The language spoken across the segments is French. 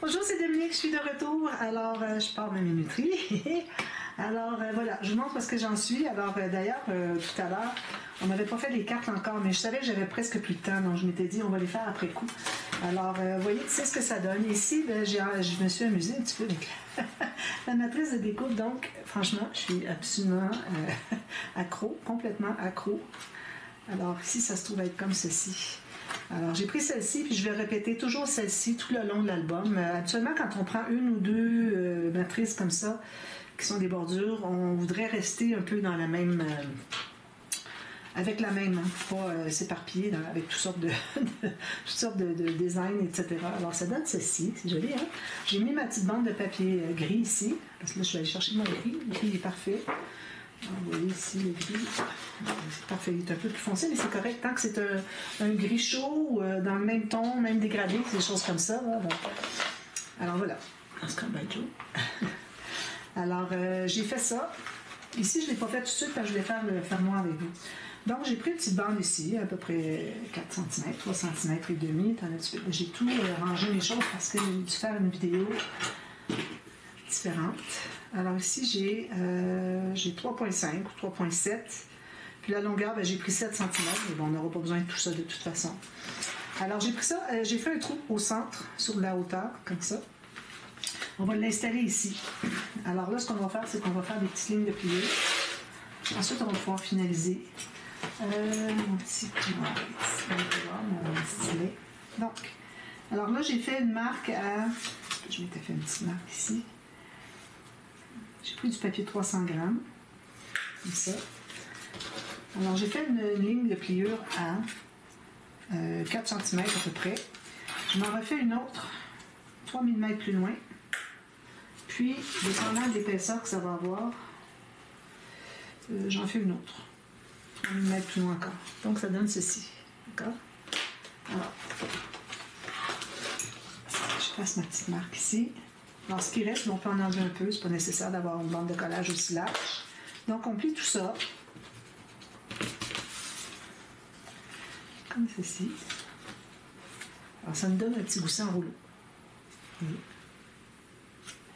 Bonjour, c'est Dominique, je suis de retour. Alors, je pars ma minuterie. Alors, voilà, je vous montre ce que j'en suis. Alors, d'ailleurs, tout à l'heure, on n'avait pas fait les cartes encore, mais je savais que j'avais presque plus de temps, donc je m'étais dit, on va les faire après coup. Alors, vous voyez, tu sais ce que ça donne. Ici, ben, je me suis amusée un petit peu avec la matrice de découpe, donc, franchement, je suis absolument accro, complètement accro. Alors, ici, ça se trouve être comme ceci. Alors, j'ai pris celle-ci, puis je vais répéter toujours celle-ci tout le long de l'album. Habituellement, quand on prend une ou deux matrices comme ça, qui sont des bordures, on voudrait rester un peu dans la même... avec la même, hein, pas s'éparpiller avec toutes sortes de designs, etc. Alors, ça donne ceci, c'est joli, hein? J'ai mis ma petite bande de papier gris ici, parce que là, je vais aller chercher mon gris. Le gris est parfait. Vous voyez ici le gris, c'est parfait, il est un peu plus foncé, mais c'est correct tant que c'est un gris chaud, dans le même ton, même dégradé, des choses comme ça. Là, bon. Alors voilà, alors j'ai fait ça. Ici, je ne l'ai pas fait tout de suite parce que je vais faire le fermoir avec vous. Donc j'ai pris une petite bande ici, à peu près 4 cm, 3 cm et demi. J'ai tout rangé mes choses parce que j'ai dû faire une vidéo différente. Alors ici, j'ai 3.5 ou 3.7. Puis la longueur, ben, j'ai pris 7 cm. Mais bon, on n'aura pas besoin de tout ça de toute façon. Alors j'ai pris ça, j'ai fait un trou au centre, sur la hauteur, comme ça. On va l'installer ici. Alors là, ce qu'on va faire, c'est qu'on va faire des petites lignes de pliure. Ensuite, on va pouvoir finaliser. Mon petit stylet. Donc, alors là, j'ai fait une marque à... Je m'étais fait une petite marque ici. J'ai pris du papier 300 grammes, comme ça. Alors, j'ai fait une ligne de pliure à 4 cm à peu près. Je m'en refais une autre, 3 mm plus loin. Puis, dépendant de l'épaisseur que ça va avoir, j'en fais une autre, 3 mm plus loin encore. Donc, ça donne ceci. D'accord? Alors, je passe ma petite marque ici. Alors, ce qui reste, on peut en enlever un peu. C'est pas nécessaire d'avoir une bande de collage aussi large. Donc, on plie tout ça. Comme ceci. Alors, ça me donne un petit gousset en rouleau. Je ne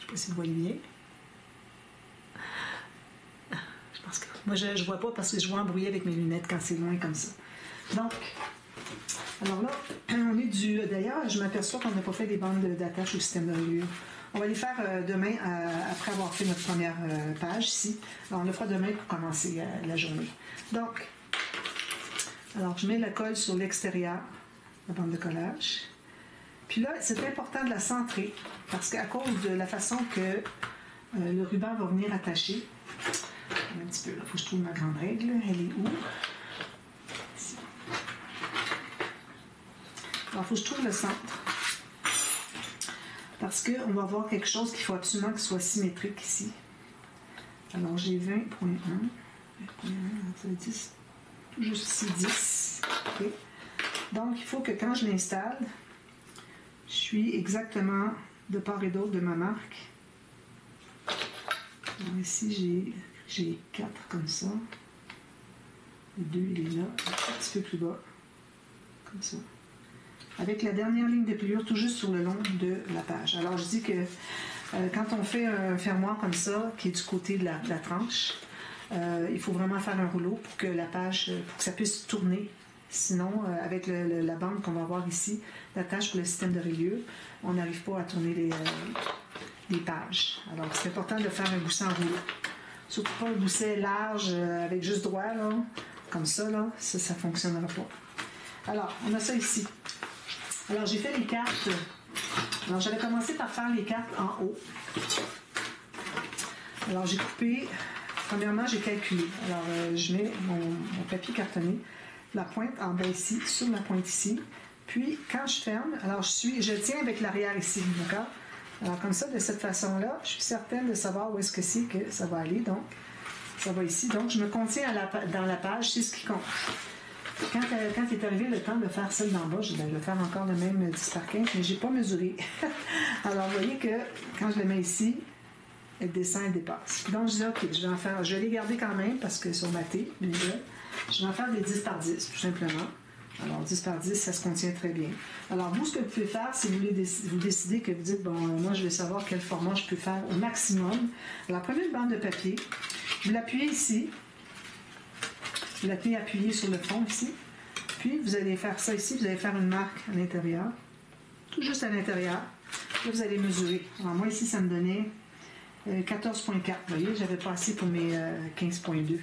sais pas si vous voyez bien. Je pense que... Moi, je ne vois pas parce que je vois embrouiller avec mes lunettes quand c'est loin comme ça. Donc, alors là, on est dû... D'ailleurs, je m'aperçois qu'on n'a pas fait des bandes d'attache au système de reliure. On va les faire demain, après avoir fait notre première page ici. Alors, on le fera demain pour commencer la journée. Donc, alors, je mets la colle sur l'extérieur, la bande de collage. Puis là, c'est important de la centrer, parce qu'à cause de la façon que le ruban va venir attacher, un petit peu, là, il faut que je trouve ma grande règle. Elle est où? Ici. Alors, il faut que je trouve le centre. Parce qu'on va avoir quelque chose qu'il faut absolument qu'il soit symétrique ici. Alors, j'ai 20.1. 20.1, ça 10. Tout juste ici, 10. Okay. Donc, il faut que quand je l'installe, je suis exactement de part et d'autre de ma marque. Alors, ici, j'ai 4 comme ça. Le 2, il est là, un petit peu plus bas. Comme ça. Avec la dernière ligne de pliure tout juste sur le long de la page. Alors, je dis que quand on fait un fermoir comme ça, qui est du côté de la tranche, il faut vraiment faire un rouleau pour que la page, pour que ça puisse tourner. Sinon, avec la bande qu'on va avoir ici, l'attache pour le système de reliure, on n'arrive pas à tourner les pages. Alors, c'est important de faire un gousset en rouleau. Surtout pas un gousset large avec juste droit, là, comme ça, là, ça ne fonctionnera pas. Alors, on a ça ici. Alors, j'ai fait les cartes. Alors, j'avais commencé par faire les cartes en haut. Alors, j'ai coupé. Premièrement, j'ai calculé. Alors, je mets mon papier cartonné, la pointe en bas ici, sur la pointe ici. Puis, quand je ferme, alors je tiens avec l'arrière ici, d'accord? Alors, comme ça, de cette façon-là, je suis certaine de savoir où est-ce que c'est que ça va aller. Donc, ça va ici. Donc, je me contiens dans la page, c'est ce qui compte. Quand est arrivé le temps de faire celle d'en bas, je vais faire encore le même 10 par 15, mais je n'ai pas mesuré. Alors, vous voyez que quand je le mets ici, elle descend et dépasse. Donc, je dis, OK, je vais les garder quand même parce que sur ma thé, je vais en faire des 10 par 10, tout simplement. Alors, 10 par 10, ça se contient très bien. Alors, vous, ce que vous pouvez faire, si vous décidez que vous dites, bon, moi, je vais savoir quel format je peux faire au maximum. Alors, prenez une bande de papier, vous l'appuyez ici, vous la tenez appuyée sur le fond ici, puis vous allez faire ça ici, vous allez faire une marque à l'intérieur, tout juste à l'intérieur. Là, vous allez mesurer. Alors, moi, ici, ça me donnait 14,4. Vous voyez, j'avais pas assez pour mes 15,2.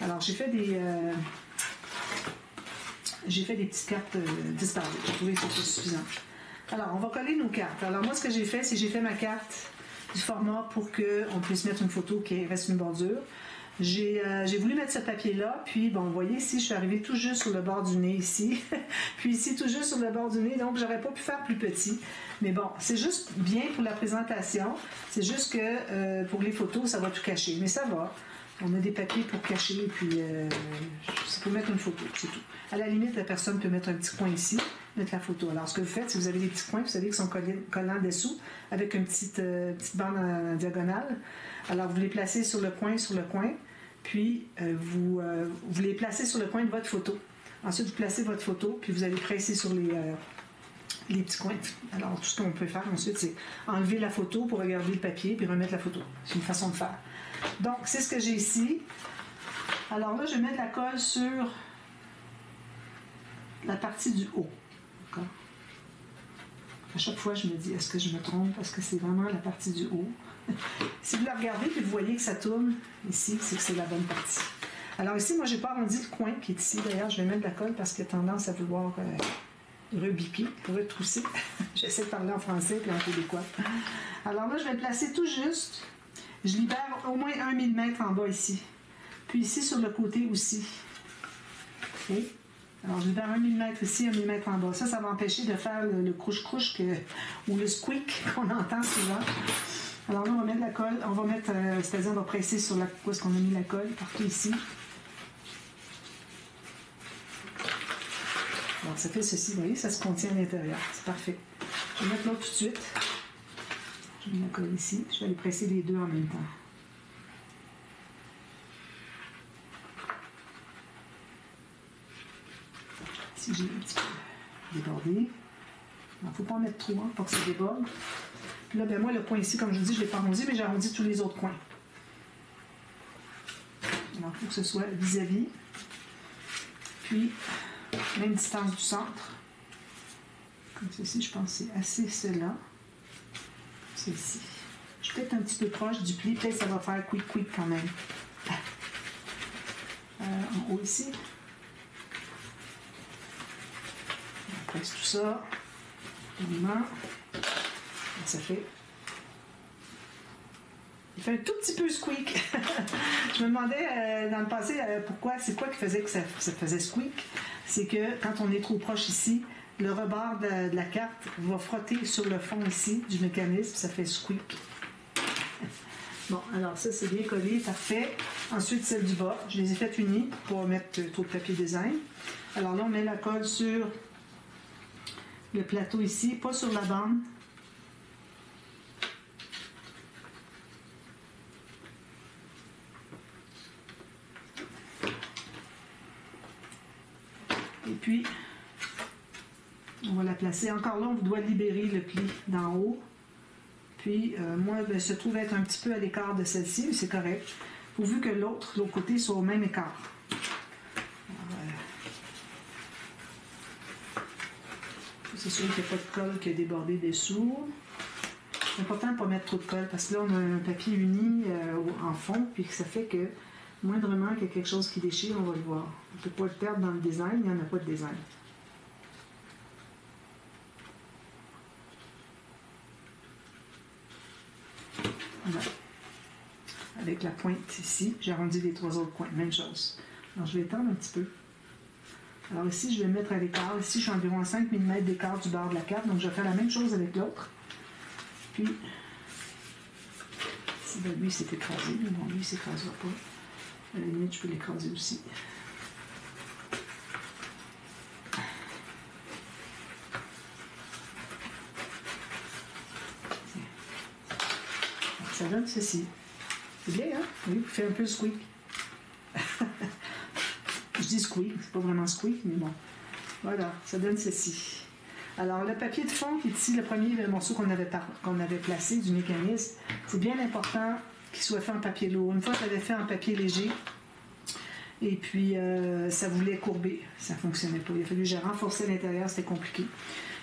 Alors, j'ai fait des petites cartes 10 par 2. J'ai trouvé que c'était suffisant. Alors, on va coller nos cartes. Alors, moi, ce que j'ai fait, c'est que j'ai fait ma carte du format pour qu'on puisse mettre une photo qui reste une bordure. J'ai voulu mettre ce papier-là, puis, bon, vous voyez, ici, je suis arrivée tout juste sur le bord du nez, ici. Puis ici, tout juste sur le bord du nez, donc j'aurais pas pu faire plus petit. Mais bon, c'est juste bien pour la présentation. C'est juste que pour les photos, ça va tout cacher. Mais ça va. On a des papiers pour cacher, puis c'est pour mettre une photo, c'est tout. À la limite, la personne peut mettre un petit coin ici, mettre la photo. Alors, ce que vous faites, si vous avez des petits coins, vous savez qu'ils sont collants dessous, avec une petite bande en diagonale. Alors, vous les placez sur le coin, puis vous les placez sur le coin de votre photo. Ensuite, vous placez votre photo, puis vous allez presser sur les petits coins. Alors, tout ce qu'on peut faire ensuite, c'est enlever la photo pour regarder le papier, puis remettre la photo. C'est une façon de faire. Donc, c'est ce que j'ai ici. Alors là, je vais mettre la colle sur la partie du haut. D'accord? À chaque fois, je me dis, est-ce que je me trompe? Parce que c'est vraiment la partie du haut. Si vous la regardez et vous voyez que ça tourne ici, c'est que c'est la bonne partie. Alors ici, moi, je n'ai pas arrondi le coin qui est ici. D'ailleurs, je vais mettre de la colle parce qu'il a tendance à vouloir rebiquer, pour retrousser. J'essaie de parler en français et en québécois. Alors là, je vais le placer tout juste. Je libère au moins 1 mm en bas ici. Puis ici, sur le côté aussi. OK? Alors, je libère 1 mm ici, 1 mm en bas. Ça va empêcher de faire le crouche-crouche ou le squeak qu'on entend souvent. Alors là, on va mettre la colle. On va mettre, c'est-à-dire, on va presser sur où est-ce qu'on a mis la colle, partout ici. Alors, ça fait ceci, vous voyez, ça se contient à l'intérieur. C'est parfait. Je vais mettre l'autre tout de suite. Je mets la colle ici. Je vais aller presser les deux en même temps. Ici, j'ai un petit peu débordé. Il ne faut pas en mettre trop, pour que ça déborde. Puis là, ben moi, le coin ici, comme je vous dis, je ne l'ai pas arrondi, mais j'ai arrondi tous les autres coins. Alors, il faut que ce soit vis-à-vis. Puis, même distance du centre. Comme ceci, je pense que c'est assez cela. C'est ici. Je suis peut-être un petit peu proche du pli. Peut-être que ça va faire quick quand même. En haut ici. On presse tout ça. Mouvement. Ça fait. Il fait un tout petit peu squeak. Je me demandais dans le passé pourquoi, c'est quoi qui faisait que ça faisait squeak. C'est que quand on est trop proche ici, le rebord de la carte va frotter sur le fond ici du mécanisme, ça fait squeak. Bon, alors ça c'est bien collé, parfait. Ensuite celle du bas, je les ai faites unies pour mettre trop de papier design. Alors là on met la colle sur le plateau ici, pas sur la bande. Et puis, on va la placer. Encore là, on doit libérer le pli d'en haut. Puis, moi, elle se trouve être un petit peu à l'écart de celle-ci, mais c'est correct. Pourvu que l'autre côté, soit au même écart. C'est sûr qu'il n'y a pas de colle qui a débordé dessous. C'est important de ne pas mettre trop de colle parce que là, on a un papier uni en fond, puis ça fait que moindrement qu'il y a quelque chose qui déchire, on va le voir. On ne peut pas le perdre dans le design, il n'y en a pas de design. Voilà. Avec la pointe ici, j'ai arrondi les trois autres coins, même chose. Alors je vais étendre un petit peu. Alors ici, je vais mettre à l'écart. Ici, je suis environ à 5 mm d'écart du bord de la carte, donc je vais faire la même chose avec l'autre. Puis, si ben, lui s'est écrasé, mais bon, lui, il ne s'écrasera pas. À la limite, je peux l'écraser aussi. Ça donne ceci. C'est bien, hein? Oui, vous faites un peu squeak. Je dis squeak, c'est pas vraiment squeak, mais bon. Voilà, ça donne ceci. Alors, le papier de fond qui est ici, le premier morceau qu'on avait placé du mécanisme, c'est bien important qu'il soit fait en papier lourd. Une fois, je l'avais fait en papier léger, et puis ça voulait courber, ça ne fonctionnait pas. Il a fallu que je renforçais l'intérieur, c'était compliqué.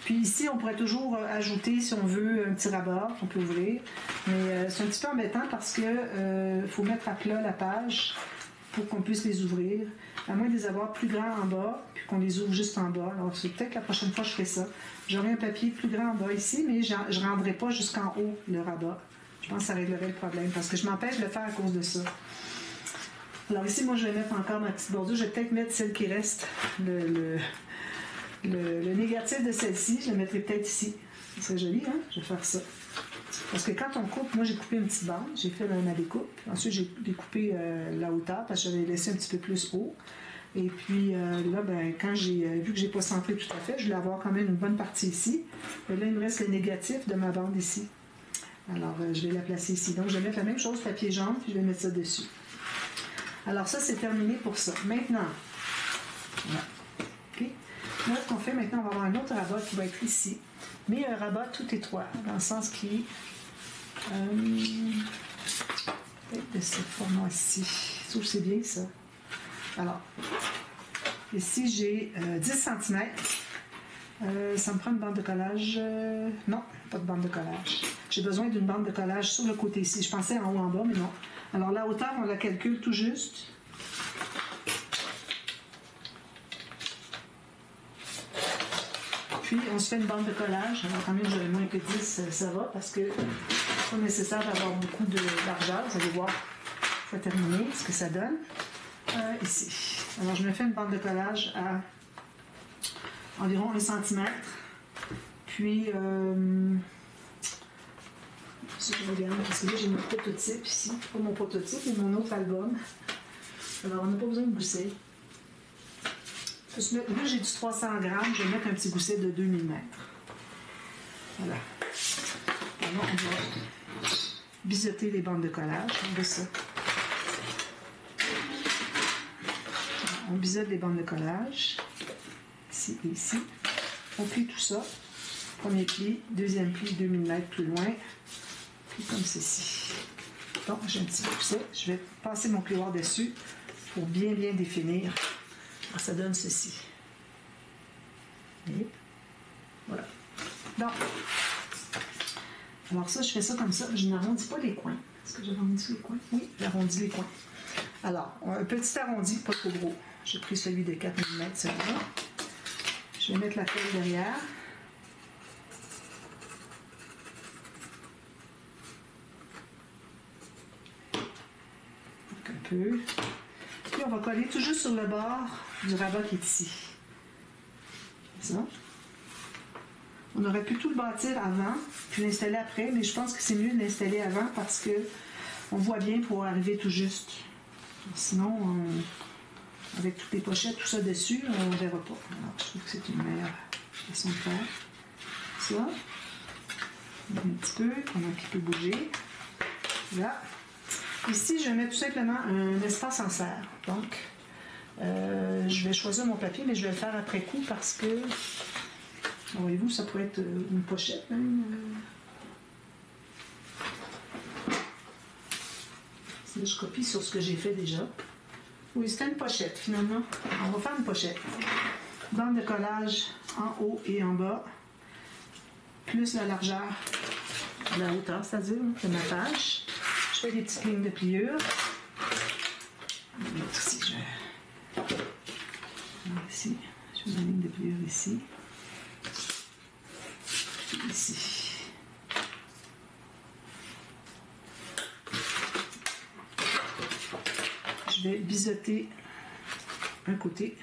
Puis ici, on pourrait toujours ajouter, si on veut, un petit rabat qu'on peut ouvrir, mais c'est un petit peu embêtant parce que faut mettre à plat la page pour qu'on puisse les ouvrir, à moins de les avoir plus grands en bas, puis qu'on les ouvre juste en bas. Alors, c'est peut-être la prochaine fois que je fais ça. J'aurai un papier plus grand en bas ici, mais je ne rendrai pas jusqu'en haut le rabat. Je pense que ça réglerait le problème, parce que je m'empêche de le faire à cause de ça. Alors ici, moi, je vais mettre encore ma petite bordure. Je vais peut-être mettre celle qui reste, le négatif de celle-ci. Je la mettrai peut-être ici. C'est joli, hein? Je vais faire ça. Parce que quand on coupe, moi j'ai coupé une petite bande, j'ai fait ma découpe. Ensuite j'ai découpé la hauteur parce que j'avais laissé un petit peu plus haut. Et puis là, ben, quand j'ai vu que j'ai pas centré tout à fait, je voulais avoir quand même une bonne partie ici. Et là, il me reste le négatif de ma bande ici. Alors je vais la placer ici. Donc je vais mettre la même chose, papier jaune, puis je vais mettre ça dessus. Alors ça, c'est terminé pour ça. Maintenant, voilà. Okay. Là, ce qu'on fait maintenant, on va avoir un autre rabat qui va être ici. Mais un rabat tout étroit, dans le sens qui peut-être de ce format-ci. Je trouve que c'est bien ça. Alors, ici j'ai 10 cm. Ça me prend une bande de collage. Non, pas de bande de collage. J'ai besoin d'une bande de collage sur le côté ici. Je pensais en haut en bas, mais non. Alors la hauteur, on la calcule tout juste. Puis, on se fait une bande de collage. Alors, quand même, j'aurais moins que 10, ça va, parce que c'est pas nécessaire d'avoir beaucoup de largeur. Vous allez voir, ça va terminer, ce que ça donne. Ici. Alors, je me fais une bande de collage à environ 1 cm. Puis, si je regarde, parce que là, j'ai mon prototype ici. Pas mon prototype, mais mon autre album. Alors, on n'a pas besoin de gousset. Là, j'ai du 300 grammes, je vais mettre un petit gousset de 2 mm. Voilà. Alors, on va biseauter les bandes de collage. On veut ça. On biseaute les bandes de collage. Ici et ici. On plie tout ça. Premier pli, deuxième pli, 2 mm plus loin. Puis comme ceci. Donc, j'ai un petit gousset. Je vais passer mon plioir dessus pour bien définir. Alors, ça donne ceci. Et voilà. Donc, alors ça, je fais ça comme ça. Je n'arrondis pas les coins. Est-ce que j'arrondis les coins? Oui, j'arrondis les coins. Alors, un petit arrondi, pas trop gros. J'ai pris celui de 4 mm, celui-là. Je vais mettre la colle derrière. Donc, un peu. Puis, on va coller tout juste sur le bord du rabat qui est ici. Ça. On aurait pu tout le bâtir avant, puis l'installer après, mais je pense que c'est mieux de l'installer avant parce que on voit bien pour arriver tout juste. Sinon, avec toutes les pochettes, tout ça dessus, on ne verra pas. Alors, je trouve que c'est une meilleure façon de faire. Ça. Un petit peu, pendant qu'il peut bouger. Là. Ici, je mets tout simplement un espace en serre. Donc, je vais choisir mon papier, mais je vais le faire après coup parce que, voyez-vous, ça pourrait être une pochette même. Là, je copie sur ce que j'ai fait déjà. Oui, c'était une pochette finalement. On va faire une pochette. Bande de collage en haut et en bas, plus la largeur, la hauteur, c'est-à-dire de ma page. Je fais des petites lignes de pliure. Ici, ici, je fais une ligne de pliure ici. Ici. Je vais biseauter un côté.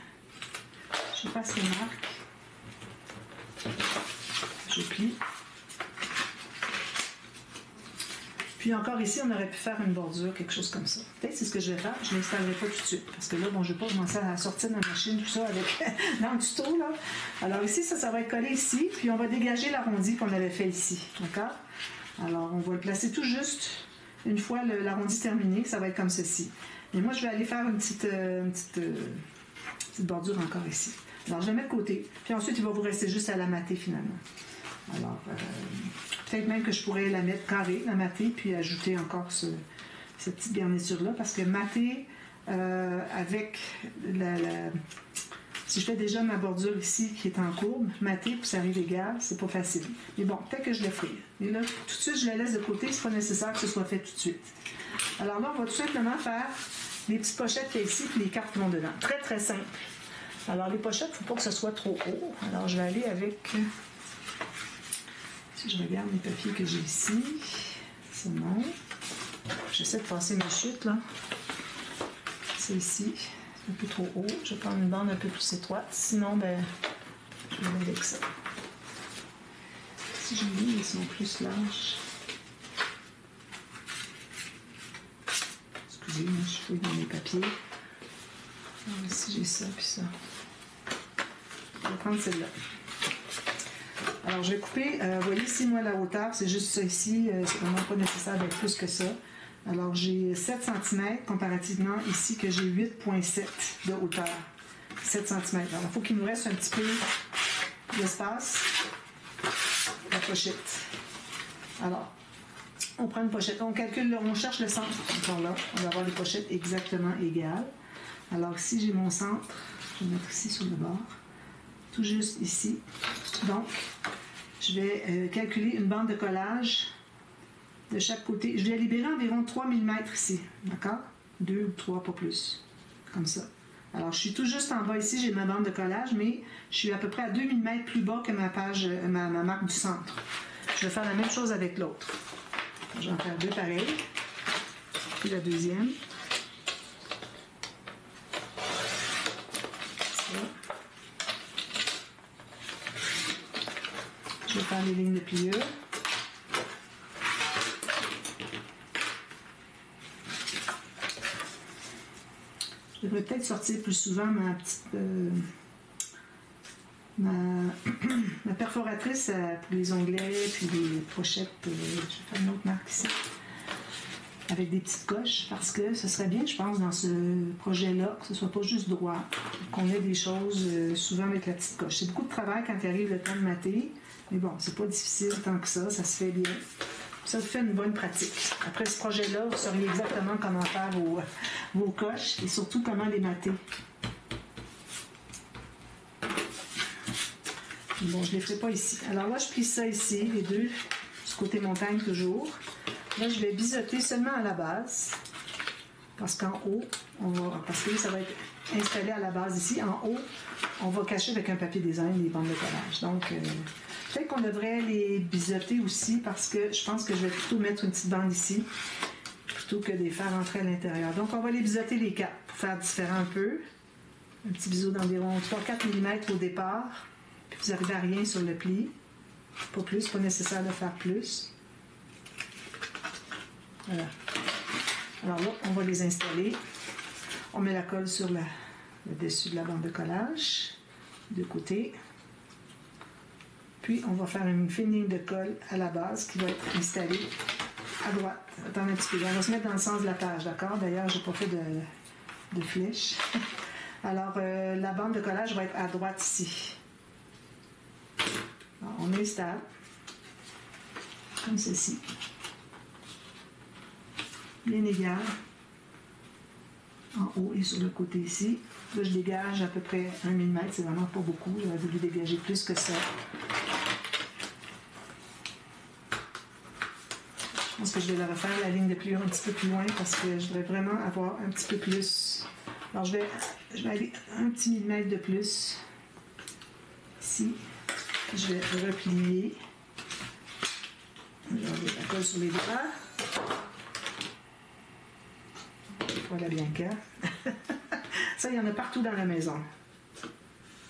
Je passe les marques. Je plie. Puis encore ici, on aurait pu faire une bordure, quelque chose comme ça. Peut-être c'est ce que je vais faire. Je ne l'installerai pas tout de suite. Parce que là, bon, je ne vais pas commencer à sortir de ma machine, tout ça, avec dans le tuto, là. Alors ici, ça va être collé ici. Puis on va dégager l'arrondi qu'on avait fait ici. D'accord? Alors, on va le placer tout juste. Une fois l'arrondi terminé, ça va être comme ceci. Et moi, je vais aller faire une petite bordure encore ici. Alors, je le mets de côté. Puis ensuite, il va vous rester juste à la mater finalement. Alors, peut-être même que je pourrais la mettre carrée, la mater, puis ajouter encore cette petite garniture-là, parce que mater avec si je fais déjà ma bordure ici qui est en courbe, mater pour que ça arrive égal, c'est pas facile. Mais bon, peut-être que je le ferai. Et là, tout de suite, je la laisse de côté, c'est pas nécessaire que ce soit fait tout de suite. Alors là, on va tout simplement faire les petites pochettes qu'il y a ici, puis les cartes qui vont dedans. Très, très simple. Alors, les pochettes, il ne faut pas que ce soit trop haut. Alors, je vais aller avec... Si je regarde les papiers que j'ai ici, c'est bon. J'essaie de passer mes chutes, là. C'est ici. C'est un peu trop haut. Je vais prendre une bande un peu plus étroite. Sinon, ben, je vais aller avec ça. Si je mis, ils sont plus larges. Excusez-moi, je fouille dans mes papiers. Alors, ici, j'ai ça, puis ça. Je vais prendre celle-là. Alors, je vais couper, vous voyez ici, moi, la hauteur, c'est juste ça ici, c'est vraiment pas nécessaire d'être plus que ça. Alors, j'ai 7 cm comparativement ici que j'ai 8,7 de hauteur. 7 cm. Alors, il faut qu'il nous reste un petit peu d'espace. La pochette. Alors, on prend une pochette, on calcule, on cherche le centre. Encore là, on va avoir des pochettes exactement égales. Alors, ici, j'ai mon centre. Je vais mettre ici sur le bord. Tout juste ici. Donc, je vais calculer une bande de collage de chaque côté. Je vais libérer environ 3 mm ici. D'accord? 2 ou 3, pas plus. Comme ça. Alors, je suis tout juste en bas ici, j'ai ma bande de collage, mais je suis à peu près à 2 mm plus bas que ma page, ma marque du centre. Je vais faire la même chose avec l'autre. Je vais en faire deux pareils. Puis la deuxième. Je vais faire les lignes de pliure. Je devrais peut-être sortir plus souvent ma petite ma perforatrice pour les onglets puis les pochettes. Je vais faire une autre marque ici avec des petites coches parce que ce serait bien, je pense, dans ce projet-là, que ce soit pas juste droit, qu'on ait des choses souvent avec la petite coche. C'est beaucoup de travail quand il arrive le temps de mater. Mais bon, c'est pas difficile tant que ça se fait bien. Ça vous fait une bonne pratique. Après ce projet-là, vous sauriez exactement comment faire vos coches et surtout comment les mater. Bon, je ne les ferai pas ici. Alors là, je plie ça ici, les deux, du côté montagne toujours. Là, je vais biseauter seulement à la base. Parce qu'en haut, parce que ça va être installé à la base ici. En haut, on va cacher avec un papier design les bandes de collage. Donc, peut-être qu'on devrait les biseauter aussi parce que je pense que je vais plutôt mettre une petite bande ici plutôt que de les faire entrer à l'intérieur. Donc, on va les biseauter les quatre pour faire différent un peu. Un petit biseau d'environ 3-4 mm au départ. Puis vous n'arrivez à rien sur le pli. Pas plus, pas nécessaire de faire plus. Voilà. Alors là, on va les installer. On met la colle sur le dessus de la bande de collage, de côté. Puis, on va faire une fine ligne de colle à la base qui va être installée à droite. Attends un petit peu. On va se mettre dans le sens de la page, d'accord? D'ailleurs, je n'ai pas fait de flèche. Alors, la bande de collage va être à droite ici. Alors, on installe comme ceci. Bien égal. En haut et sur le côté ici. Là, je dégage à peu près 1 mm. C'est vraiment pas beaucoup. J'aurais voulu dégager plus que ça. Je pense que je vais la refaire, la ligne de pliure un petit peu plus loin parce que je voudrais vraiment avoir un petit peu plus. Alors, je vais aller un petit millimètre de plus. Ici. Je vais replier. Je vais enlever la colle sur les doigts. Voilà bien que. Ça, il y en a partout dans la maison.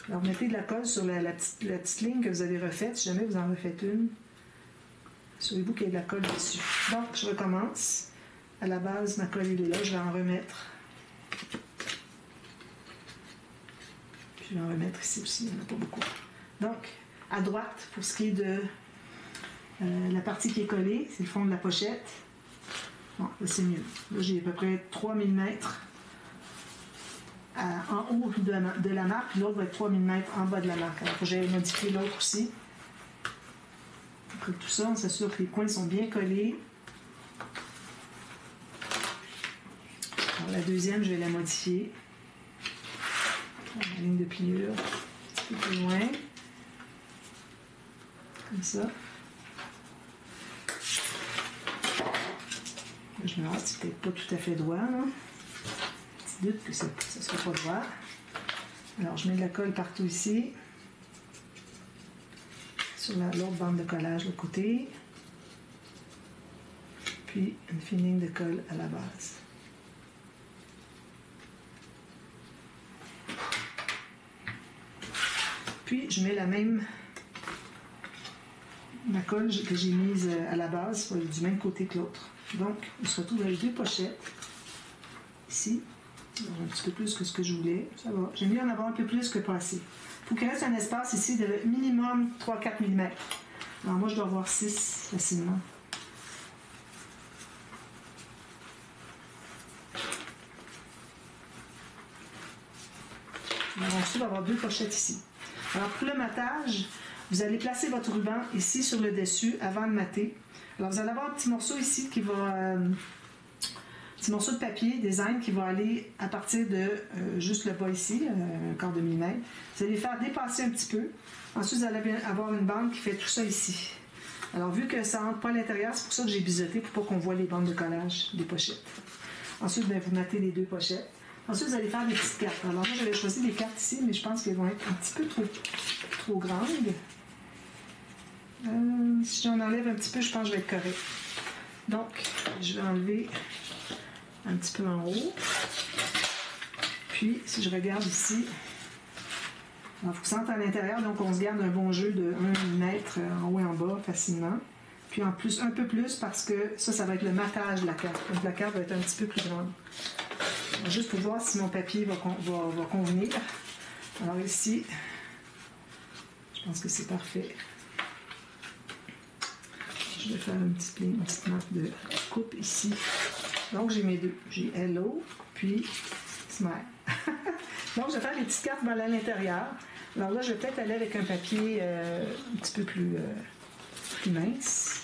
Alors, mettez de la colle sur la petite ligne que vous avez refaite. Si jamais vous en refaites une, assurez-vous qu'il y ait de la colle dessus. Donc, je recommence. À la base, ma colle est là. Je vais en remettre. Puis, je vais en remettre ici aussi. Il n'y en a pas beaucoup. Donc, à droite, pour ce qui est de la partie qui est collée, c'est le fond de la pochette. Bon, là, c'est mieux. Là, j'ai à peu près 3 mm en haut de la marque, puis l'autre va être 3 mm en bas de la marque. Alors, il faut que j'aille modifier l'autre aussi. Donc, tout ça, on s'assure que les coins sont bien collés. Alors, la deuxième, je vais la modifier. La ligne de pliure, un petit peu plus loin. Comme ça. Là, je me rends, c'est peut-être pas tout à fait droit, là. Petit doute que ça ne sera pas droit. Alors, je mets de la colle partout ici. Sur l'autre bande de collage de l'autre côté. Puis, une fine ligne de colle à la base. Puis, je mets la colle que j'ai mise à la base du même côté que l'autre. Donc, on se retrouve avec deux pochettes. Ici, un petit peu plus que ce que je voulais. Ça va. J'ai mis en avoir un peu plus que pas assez. Il faut qu'il reste un espace ici de minimum 3-4 mm. Alors, moi, je dois avoir 6 facilement. Alors, ensuite, on va avoir deux pochettes ici. Alors, pour le matage, vous allez placer votre ruban ici sur le dessus avant de mater. Alors, vous allez avoir un petit morceau ici qui va... petit morceau de papier design qui va aller à partir de juste le bas ici, un quart de millimètre. Vous allez faire dépasser un petit peu. Ensuite, vous allez avoir une bande qui fait tout ça ici. Alors, vu que ça ne rentre pas à l'intérieur, c'est pour ça que j'ai biseauté pour pas qu'on voit les bandes de collage des pochettes. Ensuite, bien, vous matez les deux pochettes. Ensuite, vous allez faire des petites cartes. Alors, moi, j'avais choisi des cartes ici, mais je pense qu'elles vont être un petit peu trop grandes. Si j'en enlève un petit peu, je pense que je vais être correct. Donc, je vais enlever un petit peu en haut. Puis, si je regarde ici, il faut que ça entre à l'intérieur, donc on se garde un bon jeu de 1 mm en haut et en bas facilement. Puis en plus, un peu plus parce que ça va être le matage de la carte. Donc la carte va être un petit peu plus grande. Juste pour voir si mon papier va convenir. Alors ici, je pense que c'est parfait. Je vais faire une petite marque de coupe ici. Donc j'ai mes deux. J'ai Hello, puis Smile. Donc je vais faire les petites cartes à l'intérieur. Alors là, je vais peut-être aller avec un papier un petit peu plus mince.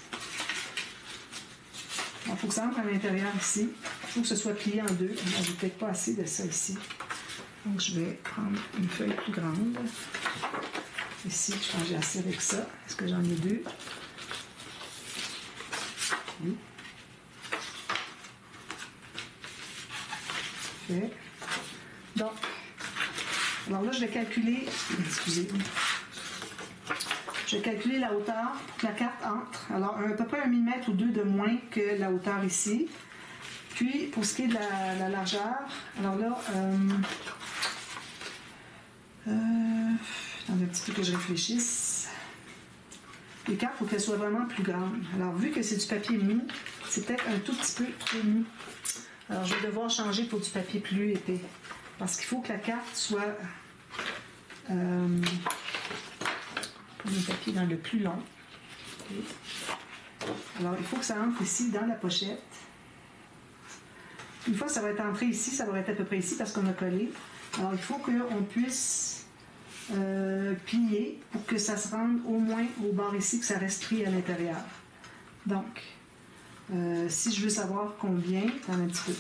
Il faut que ça entre à l'intérieur ici. Il faut que ce soit plié en deux. Je n'ai peut-être pas assez de ça ici. Donc, je vais prendre une feuille plus grande. Ici, je pense que j'ai assez avec ça. Est-ce que j'en ai deux? Oui. Parfait. Donc, alors là, je vais calculer... Excusez. Je vais calculer la hauteur pour que la carte entre. Alors, à peu près 1 mm ou 2 de moins que la hauteur ici. Puis, pour ce qui est de la largeur, alors là, attendez un petit peu que je réfléchisse. Les cartes, il faut qu'elles soient vraiment plus grandes. Alors, vu que c'est du papier mou, c'est peut-être un tout petit peu trop mou. Alors, je vais devoir changer pour du papier plus épais. Parce qu'il faut que la carte soit... le papier dans le plus long. Okay. Alors, il faut que ça entre ici dans la pochette. Une fois que ça va être entré ici, ça va être à peu près ici parce qu'on a collé. Alors, il faut qu'on puisse plier pour que ça se rende au moins au bord ici, que ça reste pris à l'intérieur. Donc, si je veux savoir combien, attendez un petit peu.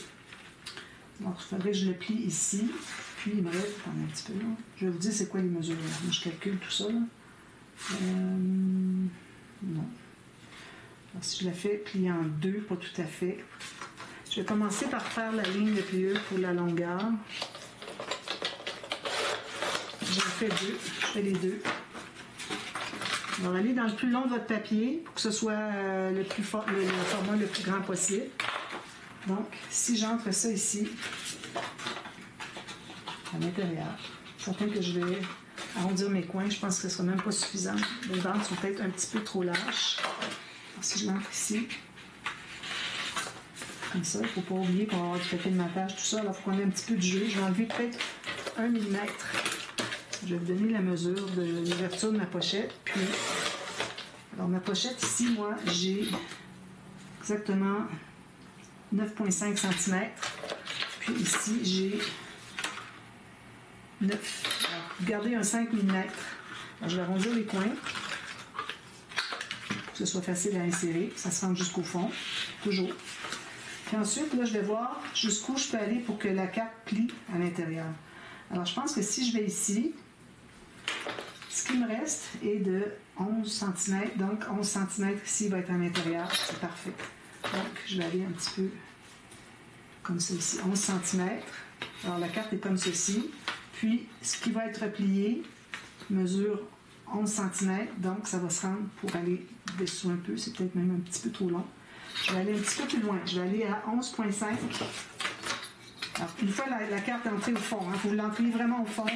Donc, il faudrait que je le plie ici. Puis, il me reste, attendez un petit peu là. Je vais vous dire c'est quoi les mesures. Moi, je calcule tout ça, là. Non. Alors, si je la fais plier en deux, pas tout à fait. Je vais commencer par faire la ligne de pliure pour la longueur. Je fais deux. Je fais les deux. Alors, allez dans le plus long de votre papier pour que ce soit le format le plus grand possible. Donc, si j'entre ça ici, à l'intérieur, je suis certain que je vais arrondir mes coins. Je pense que ce ne sera même pas suffisant. Les bandes sont peut-être un petit peu trop lâches. Alors, si je l'entre ici, comme ça, il ne faut pas oublier qu'on va avoir du papier de matage, tout ça. Alors, il faut qu'on ait un petit peu de jeu. Je vais enlever peut-être 1 mm. Je vais vous donner la mesure de l'ouverture de ma pochette. Puis, alors, ma pochette ici, moi, j'ai exactement 9,5 cm. Puis ici, j'ai 9. Alors, vous gardez un 5 mm. Alors, je vais arrondir les coins pour que ce soit facile à insérer. Ça se rend jusqu'au fond, toujours. Puis ensuite, là, je vais voir jusqu'où je peux aller pour que la carte plie à l'intérieur. Alors, je pense que si je vais ici, ce qui me reste est de 11 cm. Donc, 11 cm ici va être à l'intérieur. C'est parfait. Donc, je vais aller un petit peu comme ceci. 11 cm. Alors, la carte est comme ceci. Puis, ce qui va être plié mesure 11 cm. Donc, ça va se rendre pour aller dessous un peu. C'est peut-être même un petit peu trop long. Je vais aller un petit peu plus loin. Je vais aller à 11,5. Alors, une fois la carte entrée au fond, hein, vous l'entrez vraiment au fond.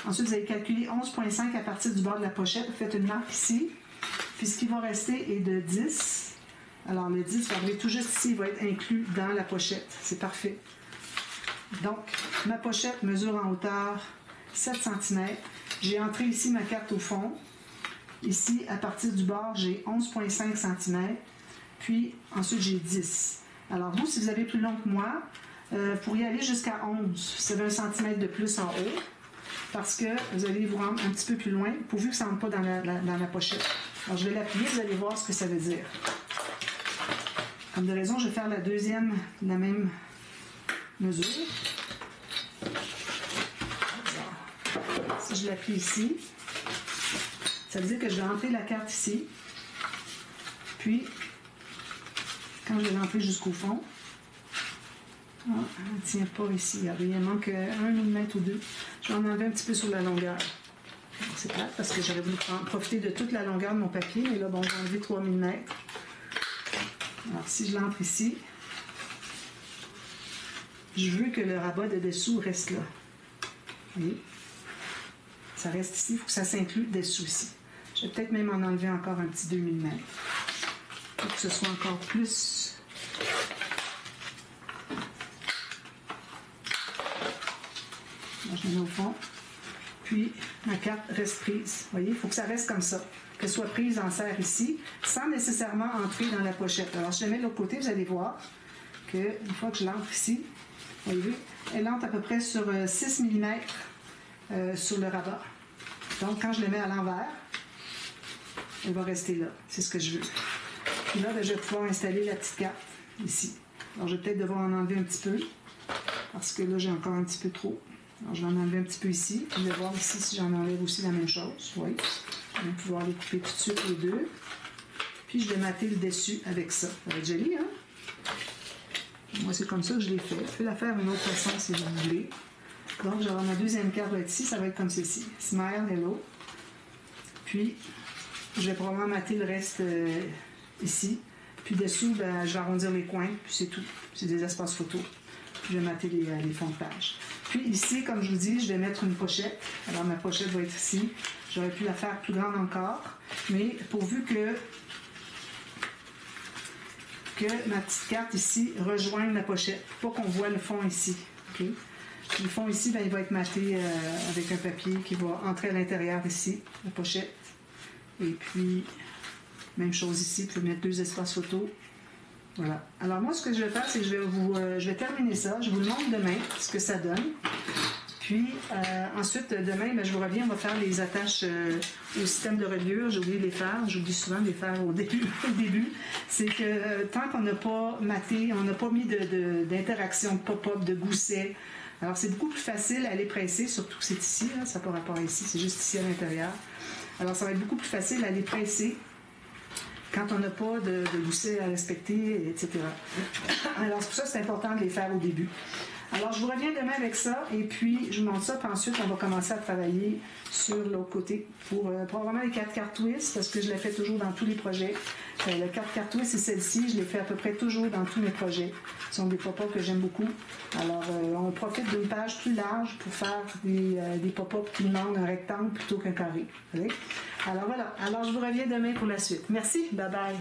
Ensuite, vous allez calculer 11,5 à partir du bord de la pochette. Vous faites une marque ici. Puis, ce qui va rester est de 10. Alors, le 10 va arriver tout juste ici. Il va être inclus dans la pochette. C'est parfait. Donc, ma pochette mesure en hauteur 7 cm. J'ai entré ici ma carte au fond. Ici, à partir du bord, j'ai 11,5 cm. Puis, ensuite, j'ai 10. Alors, vous, si vous avez plus long que moi, vous pourriez aller jusqu'à 11. Vous avez 1 cm de plus en haut. Parce que vous allez vous rendre un petit peu plus loin, pourvu que ça ne rentre pas dans la pochette. Alors, je vais l'appuyer, vous allez voir ce que ça veut dire. Comme de raison, je vais faire la deuxième, la même mesure. Alors, si je l'appuie ici, ça veut dire que je vais entrer la carte ici. Puis, quand je vais l'entrer jusqu'au fond, elle ne tient pas ici. Il manque 1 mm ou 2. Je vais en enlever un petit peu sur la longueur. C'est plate parce que j'aurais voulu profiter de toute la longueur de mon papier, mais là, bon, j'ai enlevé 3 mm. Alors, si je l'entre ici, je veux que le rabat de dessous reste là. Vous voyez? Ça reste ici, il faut que ça s'inclue dessous ici. Je vais peut-être même en enlever encore un petit 2 mm pour que ce soit encore plus... Je mets au fond. Puis, ma carte reste prise. Vous voyez, il faut que ça reste comme ça. Qu'elle soit prise en serre ici, sans nécessairement entrer dans la pochette. Alors, si je la mets de l'autre côté, vous allez voir qu'une fois que je l'entre ici, vous voyez, elle entre à peu près sur 6 mm sur le rabat. Donc, quand je le mets à l'envers, elle va rester là. C'est ce que je veux. Puis là, je vais pouvoir installer la petite carte ici. Alors, je vais peut-être devoir en enlever un petit peu, parce que là, j'ai encore un petit peu trop. Alors, je vais en enlever un petit peu ici. Je vais voir ici si j'en enlève aussi la même chose. Oui. Je vais pouvoir les couper tout de suite les deux. Puis, je vais mater le dessus avec ça. Ça va être joli, hein? Moi, c'est comme ça que je l'ai fait. Je peux la faire d'une autre façon si vous voulez. Donc, j'aurai ma deuxième carte va être ici. Ça va être comme ceci. Smile, hello. Puis, je vais probablement mater le reste ici. Puis, dessous, ben, je vais arrondir les coins. Puis, c'est tout. C'est des espaces photos. Puis, je vais mater les fonds de page. Puis ici, comme je vous dis, je vais mettre une pochette. Alors, ma pochette va être ici. J'aurais pu la faire plus grande encore, mais pourvu que ma petite carte ici rejoigne la pochette, pour pas qu'on voit le fond ici. Okay? Le fond ici, ben, il va être maté avec un papier qui va entrer à l'intérieur ici, la pochette. Et puis, même chose ici, vous pouvez mettre 2 espaces photos. Voilà. Alors moi, ce que je vais faire, c'est que je vais terminer ça. Je vous le montre demain, ce que ça donne. Puis, ensuite, demain, ben, je vous reviens, on va faire les attaches au système de reliure. J'ai oublié de les faire. J'oublie souvent de les faire au début. C'est que tant qu'on n'a pas maté, on n'a pas mis d'interaction, de pop-up, de gousset. Alors, c'est beaucoup plus facile à les presser, surtout que c'est ici. Là, ça n'a pas rapport ici, c'est juste ici à l'intérieur. Alors, ça va être beaucoup plus facile à les presser quand on n'a pas de gousset à respecter, etc. Alors, c'est pour ça que c'est important de les faire au début. Alors, je vous reviens demain avec ça, et puis je vous montre ça, puis ensuite, on va commencer à travailler sur l'autre côté pour probablement les 4 cartes twist, parce que je les fais toujours dans tous les projets. La carte twist, c'est celle-ci, je les fais à peu près toujours dans tous mes projets. Ce sont des pop-up que j'aime beaucoup. Alors, on profite d'une page plus large pour faire des pop-up qui demandent un rectangle plutôt qu'un carré. Alors, voilà. Alors, je vous reviens demain pour la suite. Merci. Bye-bye.